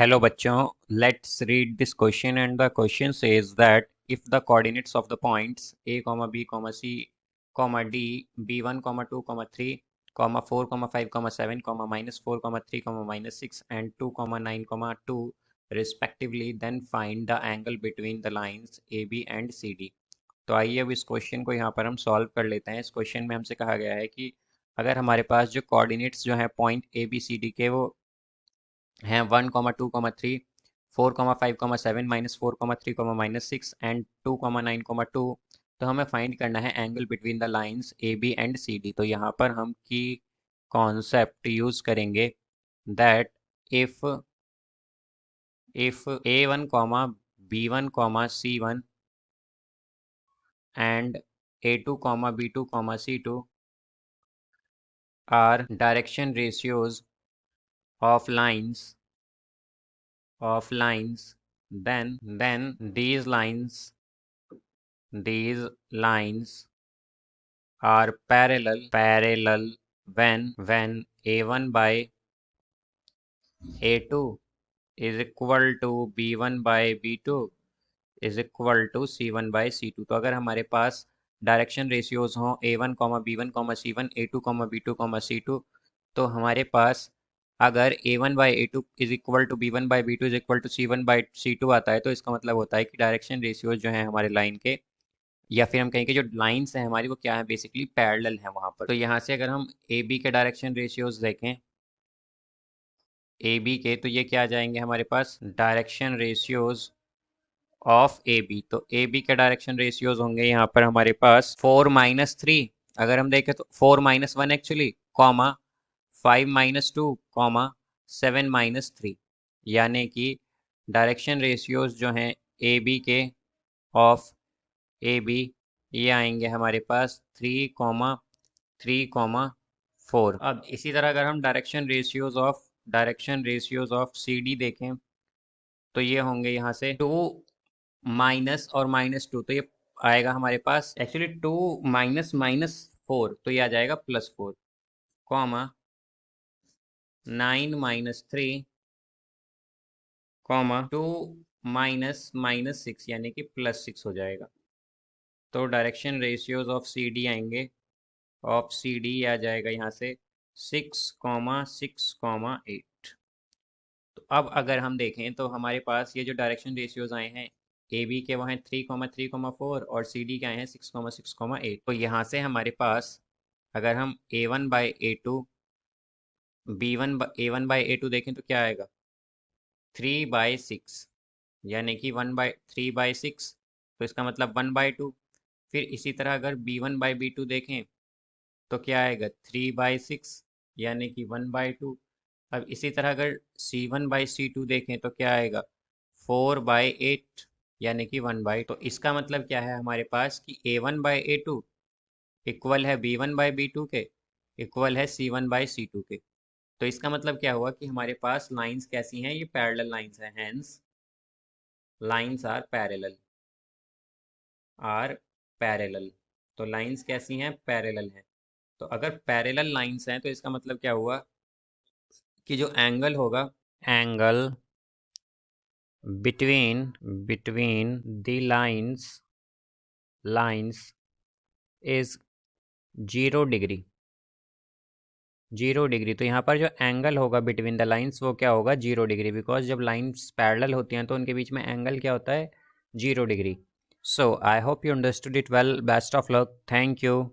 Hello बच्चों, let's read this question and the question says that if the coordinates of the points a, b, c, d, b1, 2, 3, 4, 5, 7, -4, 3, -6 and 2, 9, 2 respectively, then find the angle between the lines AB and CD। तो आइए अब इस question को यहाँ पर हम solve कर लेते हैं। इस क्वेश्चन में हमसे कहा गया है कि अगर हमारे पास जो कोऑर्डिनेट्स जो हैं point A B C D के वो हैं 1, 2, 3, 4, 5, 7, -4, 3, -6 एंड 2, 9, 2, तो हमें फाइंड करना है angle between the lines A B and C D. तो यहाँ पर हम की कॉन्सेप्ट यूज करेंगे that if A1, B1, C1 and A2, B2, C2 are direction ratios of lines, then these lines are parallel when A1 by A2 is equal to B1 by B2 is equal to C1 by C2। तो अगर हमारे पास direction ratios हों A1, B1, C1, A2, B2, C2, तो हमारे पास अगर A1 by A2 is equal to B1 by B2 is equal to C1 by C2 आता है, तो इसका मतलब होता है कि डायरेक्शन रेशियोज जो हैं हमारे लाइन के, या फिर हम कहें कि जो लाइंस हैं हमारी वो क्या है, बेसिकली पैरेलल है वहाँ पर। तो यहाँ से अगर हम ए बी के डायरेक्शन रेशियोज देखें ए बी के, तो ये क्या आ जाएंगे हमारे पास direction ratios of A B. तो ए बी के डायरेक्शन रेशियोज होंगे यहाँ पर हमारे पास 4-3, अगर हम देखें तो 4-1 एक्चुअली, कॉमा 5-2, कॉमा 7-3, यानी कि डायरेक्शन रेशियोज जो हैं ए बी के ऑफ ए बी, ये आएंगे हमारे पास 3, 4। अब इसी तरह अगर हम direction ratios of C D देखें, तो ये होंगे यहाँ से 2 माइनस और -2, तो ये आएगा हमारे पास एक्चुअली 2 -4, तो ये आ जाएगा +4, कॉमा 9-3, कॉमा 2 -6, यानी कि +6 हो जाएगा। तो direction ratios of C D आएंगे, ऑफ सी डी आ जाएगा यहाँ से 6, 8। तो अब अगर हम देखें तो हमारे पास ये जो डायरेक्शन रेशियोज आए हैं ए बी के, वो हैं 3, 3, 4, और सी डी के आए हैं 6, 6, 8। तो यहाँ से हमारे पास अगर हम A1 by A2, A1 by A2 देखें तो क्या आएगा 3/6, यानी कि 3/6, तो इसका मतलब 1/2। फिर इसी तरह अगर B1 बाई B2 देखें तो क्या आएगा 3/6, यानी कि 1/2। अब इसी तरह अगर C1 बाई C2 देखें तो क्या आएगा 4/8, यानी कि 1/2। तो इसका मतलब क्या है हमारे पास कि A1 बाई A2 इक्वल है B1 बाई B2 के, इक्वल है C1 बाई C2 के। तो इसका मतलब क्या हुआ कि हमारे पास लाइंस कैसी हैं, ये पैरेलल लाइंस हैं, हेंस लाइंस आर पैरेलल। तो लाइंस कैसी हैं, पैरेलल हैं। तो अगर पैरेलल लाइंस हैं तो इसका मतलब क्या हुआ कि जो एंगल होगा, angle between the lines is 0 degree. तो यहाँ पर जो एंगल होगा बिटवीन द लाइंस वो क्या होगा 0 डिग्री, बिकॉज जब लाइंस पैरेलल होती हैं तो उनके बीच में एंगल क्या होता है 0 degree. So I hope you understood it well. Best of luck. Thank you.